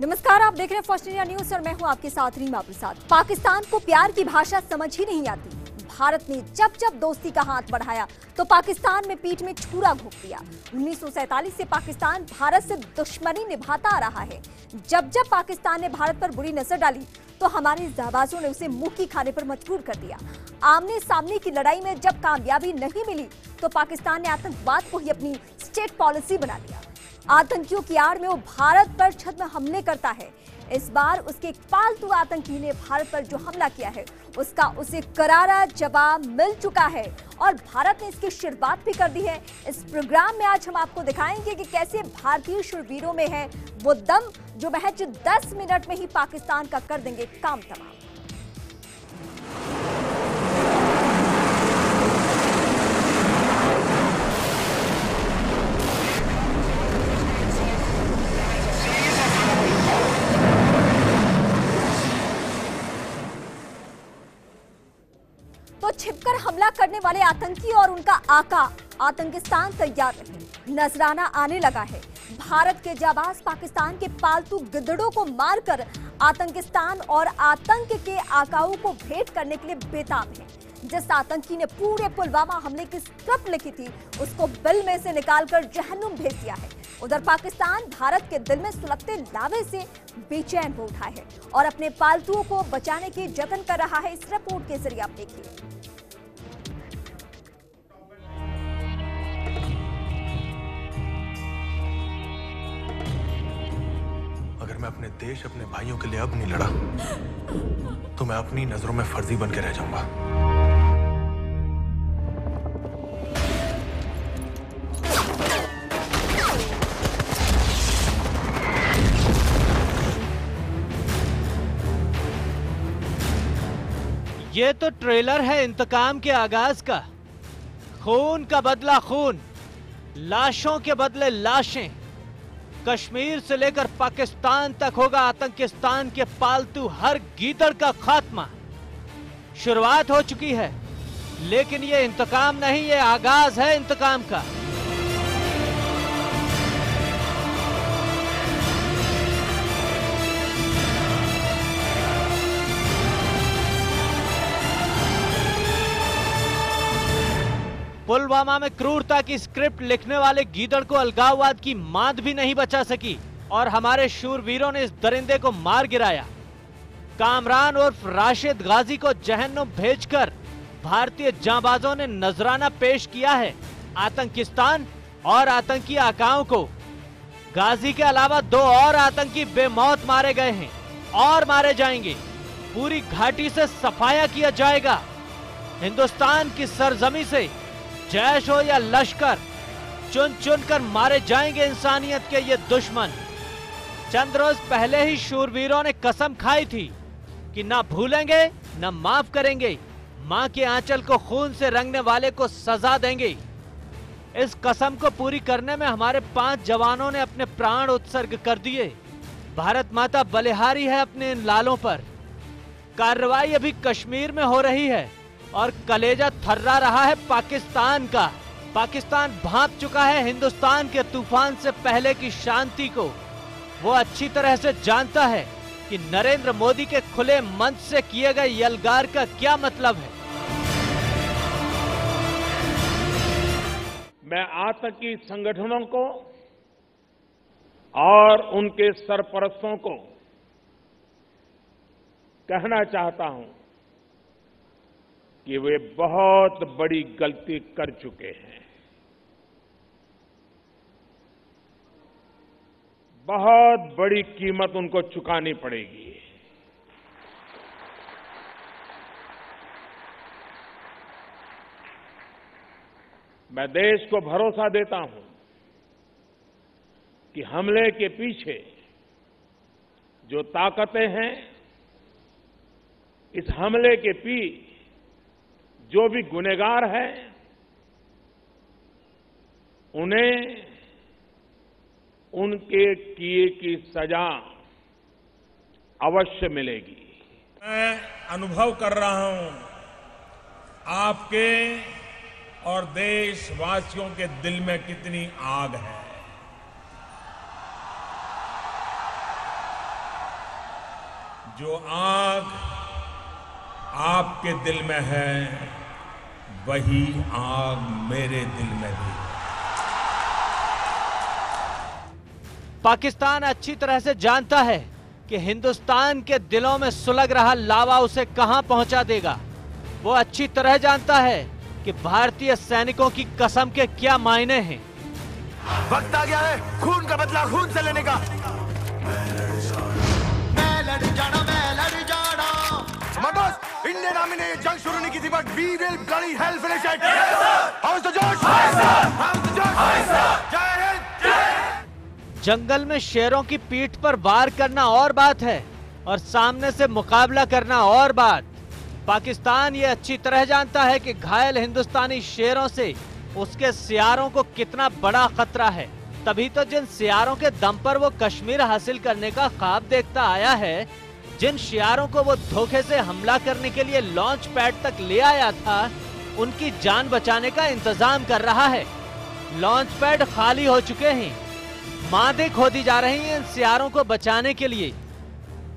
नमस्कार, आप देख रहे हैं फर्स्ट इंडिया न्यूज और मैं हूं आपके साथ रीमा प्रसाद। पाकिस्तान को प्यार की भाषा समझ ही नहीं आती। भारत ने जब जब दोस्ती का हाथ बढ़ाया तो पाकिस्तान में पीठ में छुरा घोंप दिया। 1947 से पाकिस्तान भारत से दुश्मनी निभाता आ रहा है। जब जब पाकिस्तान ने भारत पर बुरी नजर डाली तो हमारे जाबाजों ने उसे मुंह की खाने पर मजबूर कर दिया। आमने सामने की लड़ाई में जब कामयाबी नहीं मिली तो पाकिस्तान ने आतंकवाद को ही अपनी स्टेट पॉलिसी बना लिया। आतंकियों की आड़ में वो भारत पर छद्म हमले करता है। इस बार उसके एक पालतू आतंकी ने भारत पर जो हमला किया है उसका उसे करारा जवाब मिल चुका है और भारत ने इसकी शुरुआत भी कर दी है। इस प्रोग्राम में आज हम आपको दिखाएंगे कि कैसे भारतीय शूरवीरों में है वो दम जो महज 10 मिनट में ही पाकिस्तान का कर देंगे काम तमाम। तो छिपकर हमला करने वाले आतंकी और उनका आका आतंकिस्तान तैयार रहे। नजराना आने लगा है। भारत के जाबाज पाकिस्तान के पालतू गिद्धड़ों को मारकर आतंकिस्तान और आतंक के आकाओं को भेंट करने के लिए बेताब है। जिस आतंकी ने पूरे पुलवामा हमले की स्क्रिप्ट लिखी थी उसको बिल में से निकालकर जहन्नुम भेज दिया है। उधर पाकिस्तान भारत के दिल में सुलगते लावे से बेचैन हो उठा है और अपने पालतुओं को बचाने की जतन कर रहा है। इस रिपोर्ट के जरिए आप देखिए। अगर मैं अपने देश अपने भाइयों के लिए अब नहीं लड़ा तो मैं अपनी नजरों में फर्जी बन के रह जाऊंगा। ये तो ट्रेलर है इंतकाम के आगाज का। खून का बदला खून, लाशों के बदले लाशें। कश्मीर से लेकर पाकिस्तान तक होगा आतंकिस्तान के पालतू हर गीदड़ का खात्मा। शुरुआत हो चुकी है लेकिन ये इंतकाम नहीं, ये आगाज है इंतकाम का। पुलवामा में क्रूरता की स्क्रिप्ट लिखने वाले गीदड़ को अलगाववाद की मांद भी नहीं बचा सकी और हमारे शूरवीरों ने इस दरिंदे को मार गिराया। कामरान उर्फ राशिद गाजी को जहन्नुम भेजकर भारतीय जांबाजों ने नजराना पेश किया है आतंकिस्तान और आतंकी आकाओं को। गाजी के अलावा 2 और आतंकी बेमौत मारे गए हैं और मारे जाएंगे। पूरी घाटी से सफाया किया जाएगा। हिंदुस्तान की सरजमी से जैश हो या लश्कर, चुन चुन कर मारे जाएंगे इंसानियत के ये दुश्मन। चंद रोज पहले ही शूरवीरों ने कसम खाई थी कि ना भूलेंगे ना माफ करेंगे। मां के आंचल को खून से रंगने वाले को सजा देंगे। इस कसम को पूरी करने में हमारे 5 जवानों ने अपने प्राण उत्सर्ग कर दिए। भारत माता बलिहारी है अपने इन लालों पर। कार्रवाई अभी कश्मीर में हो रही है और कलेजा थर्रा रहा है पाकिस्तान का। पाकिस्तान भांप चुका है हिंदुस्तान के तूफान से पहले की शांति को। वो अच्छी तरह से जानता है कि नरेंद्र मोदी के खुले मंच से किए गए यलगार का क्या मतलब है। मैं आतंकी संगठनों को और उनके सरपरस्तों को कहना चाहता हूं कि वे बहुत बड़ी गलती कर चुके हैं। बहुत बड़ी कीमत उनको चुकानी पड़ेगी। मैं देश को भरोसा देता हूं कि हमले के पीछे जो ताकतें हैं, इस हमले के पीछे जो भी गुनहगार है उन्हें उनके किए की सजा अवश्य मिलेगी। मैं अनुभव कर रहा हूं आपके और देशवासियों के दिल में कितनी आग है। जो आग आपके दिल में है, वही आग मेरे दिल में भी है। पाकिस्तान अच्छी तरह से जानता है कि हिंदुस्तान के दिलों में सुलग रहा लावा उसे कहां पहुंचा देगा। वो अच्छी तरह जानता है कि भारतीय सैनिकों की कसम के क्या मायने हैं। वक्त आ गया है खून का बदला खून से लेने का। मैं लड़ जाना। इंडियन आर्मी ने ये जंग शुरू नहीं की थी, but we will bloody hell finish it. How is the josh? How is the josh? जय हिंद। जंगल में शेरों की पीठ पर वार करना और बात है और सामने से मुकाबला करना और बात। पाकिस्तान ये अच्छी तरह जानता है कि घायल हिंदुस्तानी शेरों से उसके सियारों को कितना बड़ा खतरा है। तभी तो जिन सियारों के दम पर वो कश्मीर हासिल करने का ख्वाब देखता आया है, जिन सियारों को वो धोखे से हमला करने के लिए लॉन्च पैड तक ले आया था, उनकी जान बचाने का इंतजाम कर रहा है। लॉन्च पैड खाली हो चुके हैं, मादें खोदी जा रही हैं इन सियारों को बचाने के लिए।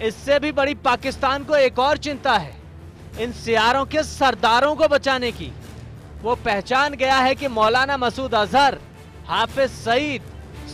इससे भी बड़ी पाकिस्तान को एक और चिंता है, इन सियारों के सरदारों को बचाने की। वो पहचान गया है कि मौलाना मसूद अजहर, हाफिज सईद,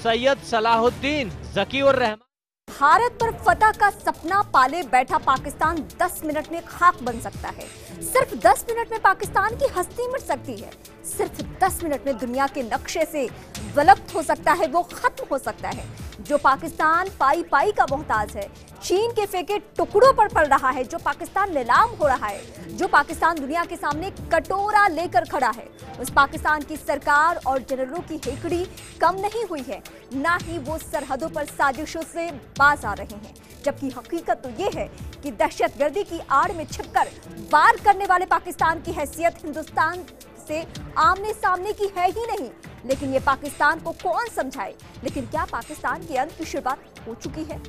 सैयद सलाहुद्दीन, ज़कीउर रहमान। भारत पर फतह का सपना पाले बैठा पाकिस्तान 10 मिनट में खाक बन सकता है। सिर्फ 10 मिनट में पाकिस्तान की हस्ती मिट सकती है। सिर्फ 10 मिनट में दुनिया के नक्शे से विलुप्त हो सकता है, वो खत्म हो सकता है। जो पाकिस्तान पाई पाई का मोहताज है, चीन के फेंके टुकड़ों पर पड़ रहा है, जो पाकिस्तान नीलाम हो रहा है, जो पाकिस्तान दुनिया के सामने कटोरा लेकर खड़ा है, उस पाकिस्तान की सरकार और जनरलों की हेकड़ी कम नहीं हुई है, ना ही वो सरहदों पर साजिशों से बाज आ रहे हैं। जबकि हकीकत तो ये है कि दहशतगर्दी की आड़ में छिपकर वार करने वाले पाकिस्तान की हैसियत हिंदुस्तान से आमने सामने की है ही नहीं। लेकिन ये पाकिस्तान को कौन समझाए? लेकिन क्या पाकिस्तान के अंत की शुरुआत हो चुकी है?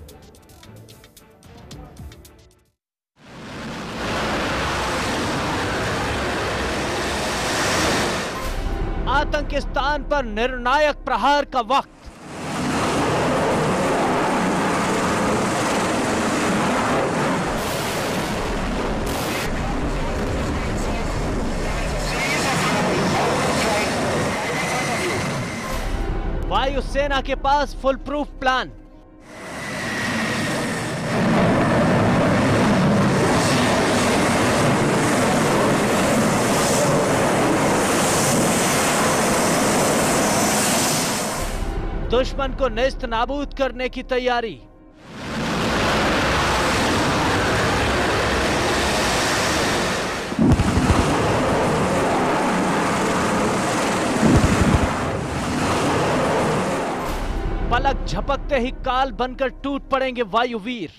आतंकिस्तान पर निर्णायक प्रहार का वक्त। वायुसेना के पास फुल प्रूफ प्लान। दुश्मन को नेस्त नाबूद करने की तैयारी। पलक झपकते ही काल बनकर टूट पड़ेंगे वायुवीर।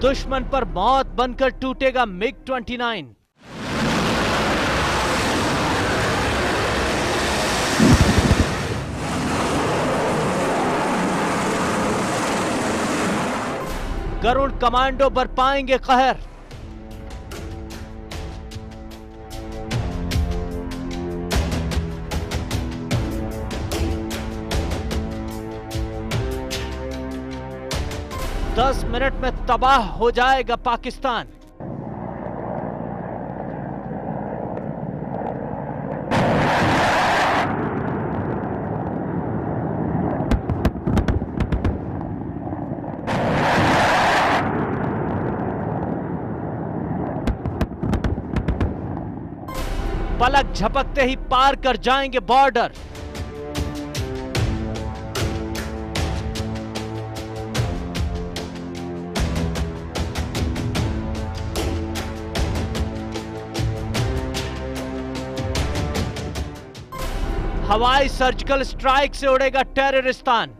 दुश्मन पर मौत बनकर टूटेगा MiG-29। गरुड़ कमांडो बरपाएंगे कहर। दस मिनट में तबाह हो जाएगा पाकिस्तान। पलक झपकते ही पार कर जाएंगे बॉर्डर। हवाई सर्जिकल स्ट्राइक से उड़ेगा टेररिस्तान।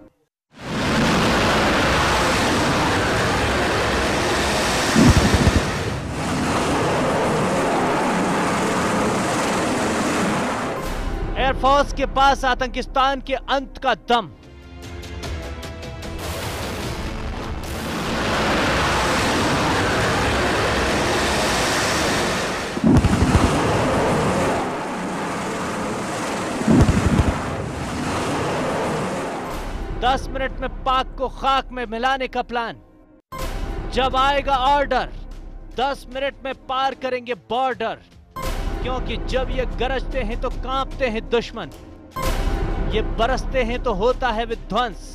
एयरफोर्स के पास आतंकिस्तान के अंत का दम। 10 मिनट में पाक को खाक में मिलाने का प्लान। जब आएगा ऑर्डर 10 मिनट में पार करेंगे बॉर्डर, क्योंकि जब ये गरजते हैं तो कांपते हैं दुश्मन, ये बरसते हैं तो होता है विध्वंस।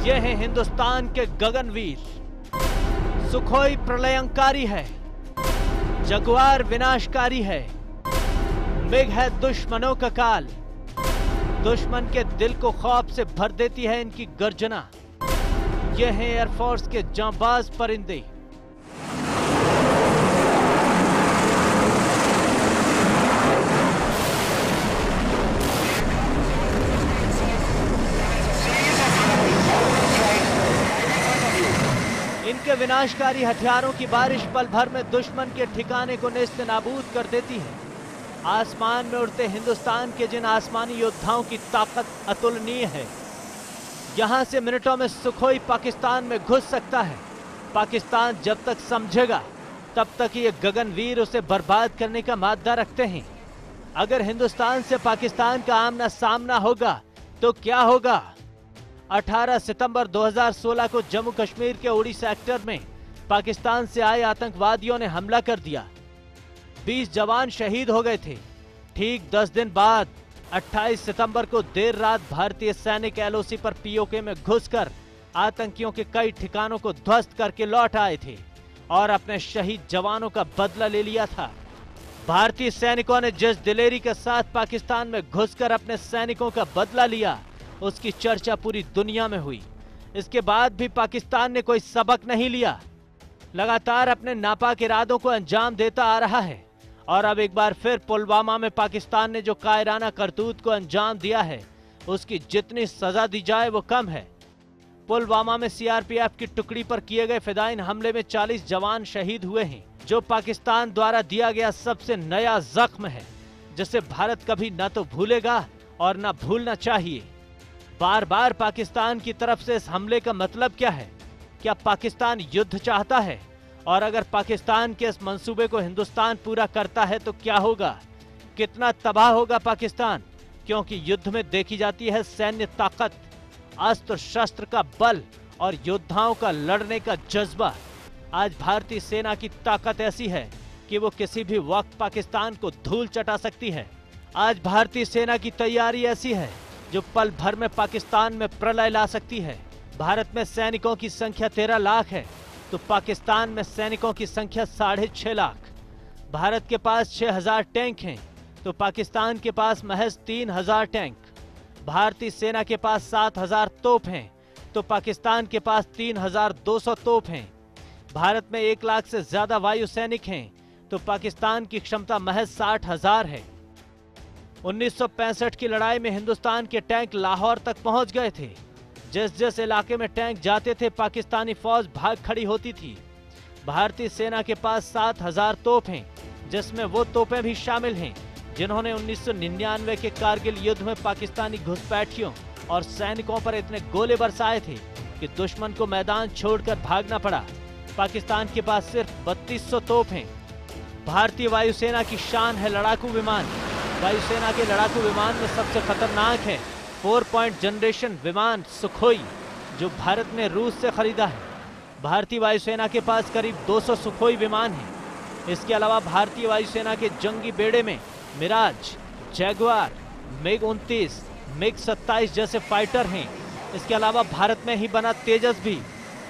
ये है हिंदुस्तान के गगनवीर। सुखोई प्रलयंकारी है, जगुआर विनाशकारी है, मिग है दुश्मनों का काल। दुश्मन के दिल को खौफ से भर देती है इनकी गर्जना। ये हैं एयरफोर्स के जांबाज परिंदे। इनके विनाशकारी हथियारों की बारिश पल भर में दुश्मन के ठिकाने को नेस्तनाबूद कर देती है। आसमान में उड़ते हिंदुस्तान के जिन आसमानी योद्धाओं की ताकत अतुलनीय है, यहां से मिनटों में सुखोई पाकिस्तान में घुस सकता है। पाकिस्तान जब तक समझेगा तब तक ये गगनवीर उसे बर्बाद करने का मादा रखते हैं। अगर हिंदुस्तान से पाकिस्तान का आमना सामना होगा तो क्या होगा? 18 सितंबर 2016 को जम्मू कश्मीर के उड़ी सेक्टर में पाकिस्तान से आए आतंकवादियों ने हमला कर दिया। 20 जवान शहीद हो गए थे। ठीक 10 दिन बाद 28 सितंबर को देर रात भारतीय सैनिक एलओसी पर पीओके में घुसकर आतंकियों के कई ठिकानों को ध्वस्त करके लौट आए थे और अपने शहीद जवानों का बदला ले लिया था। भारतीय सैनिकों ने जिस दिलेरी के साथ पाकिस्तान में घुसकर अपने सैनिकों का बदला लिया, उसकी चर्चा पूरी दुनिया में हुई। इसके बाद भी पाकिस्तान ने कोई सबक नहीं लिया, लगातार अपने नापाक इरादों को अंजाम देता आ रहा है। और अब एक बार फिर पुलवामा में पाकिस्तान ने जो कायराना करतूत को अंजाम दिया है, उसकी जितनी सजा दी जाए वो कम है। पुलवामा में सीआरपीएफ की टुकड़ी पर किए गए फिदायिन हमले में 40 जवान शहीद हुए हैं, जो पाकिस्तान द्वारा दिया गया सबसे नया जख्म है, जिसे भारत कभी न तो भूलेगा और न भूलना चाहिए। बार बार पाकिस्तान की तरफ से इस हमले का मतलब क्या है? क्या पाकिस्तान युद्ध चाहता है? और अगर पाकिस्तान के इस मंसूबे को हिंदुस्तान पूरा करता है तो क्या होगा? कितना तबाह होगा पाकिस्तान? क्योंकि युद्ध में देखी जाती है सैन्य ताकत, अस्त्र शस्त्र का बल और योद्धाओं का लड़ने का जज्बा। आज भारतीय सेना की ताकत ऐसी है कि वो किसी भी वक्त पाकिस्तान को धूल चटा सकती है। आज भारतीय सेना की तैयारी ऐसी है जो पल भर में पाकिस्तान में प्रलय ला सकती है। भारत में सैनिकों की संख्या 13 लाख है, तो पाकिस्तान में सैनिकों की संख्या 6.5 लाख। भारत के पास 6000 टैंक हैं, तो पाकिस्तान के पास महज 3000 टैंक। भारतीय सेना के पास 7000 तोप हैं, तो पाकिस्तान के पास 3200 तोप हैं। भारत में 1 लाख से ज्यादा वायु सैनिक हैं, तो पाकिस्तान की क्षमता महज 60,000 है। 1965 की लड़ाई में हिंदुस्तान के टैंक लाहौर तक पहुंच गए थे। जिस जिस इलाके में टैंक जाते थे, पाकिस्तानी फौज भाग खड़ी होती थी। भारतीय सेना के पास 7000 तोप हैं, जिसमें वो तोपें भी शामिल हैं जिन्होंने 1999 के कारगिल युद्ध में पाकिस्तानी घुसपैठियों और सैनिकों पर इतने गोले बरसाए थे कि दुश्मन को मैदान छोड़कर भागना पड़ा। पाकिस्तान के पास सिर्फ 3200 तोप हैं। भारतीय वायुसेना की शान है लड़ाकू विमान। वायुसेना के लड़ाकू विमान में सबसे खतरनाक है 4 पॉइंट जनरेशन विमान सुखोई, जो भारत ने रूस से खरीदा है। भारतीय वायुसेना के पास करीब 200 सुखोई विमान हैं। इसके अलावा भारतीय वायुसेना के जंगी बेड़े में मिराज, जैगुआर, मिग 29, मिग 27 जैसे फाइटर हैं। इसके अलावा भारत में ही बना तेजस भी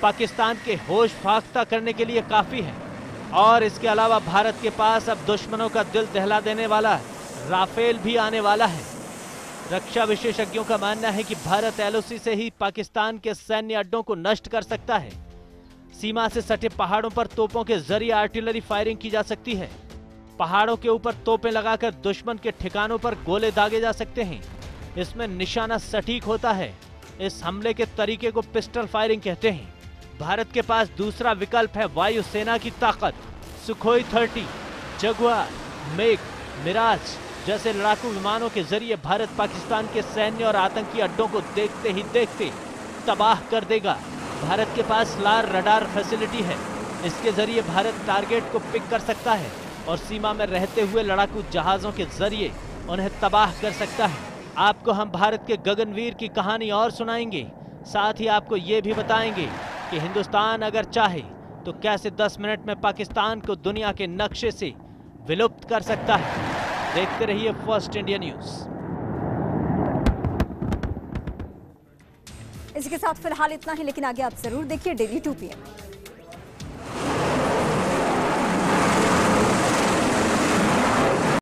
पाकिस्तान के होश फाख्ता करने के लिए काफी है। और इसके अलावा भारत के पास अब दुश्मनों का दिल दहला देने वाला राफेल भी आने वाला है। रक्षा विशेषज्ञों का मानना है कि भारत एलओसी से ही पाकिस्तान के सैन्य अड्डों को नष्ट कर सकता है। सीमा से सटे पहाड़ों पर तोपों के जरिए आर्टिलरी फायरिंग की जा सकती है। पहाड़ों के ऊपर तोपें लगाकर दुश्मन के ठिकानों पर गोले दागे जा सकते हैं। इसमें निशाना सटीक होता है। इस हमले के तरीके को पिस्टल फायरिंग कहते हैं। भारत के पास दूसरा विकल्प है वायुसेना की ताकत। सुखोई 30, जगुआर, मिग, मिराज जैसे लड़ाकू विमानों के जरिए भारत पाकिस्तान के सैन्य और आतंकी अड्डों को देखते ही देखते तबाह कर देगा। भारत के पास लार रडार फैसिलिटी है। इसके जरिए भारत टारगेट को पिक कर सकता है और सीमा में रहते हुए लड़ाकू जहाजों के जरिए उन्हें तबाह कर सकता है। आपको हम भारत के गगनवीर की कहानी और सुनाएंगे। साथ ही आपको ये भी बताएंगे कि हिंदुस्तान अगर चाहे तो कैसे 10 मिनट में पाकिस्तान को दुनिया के नक्शे से विलुप्त कर सकता है। देखते रहिए फर्स्ट इंडिया न्यूज। इसके साथ फिलहाल इतना ही, लेकिन आगे आप जरूर देखिए डेली 2 PM।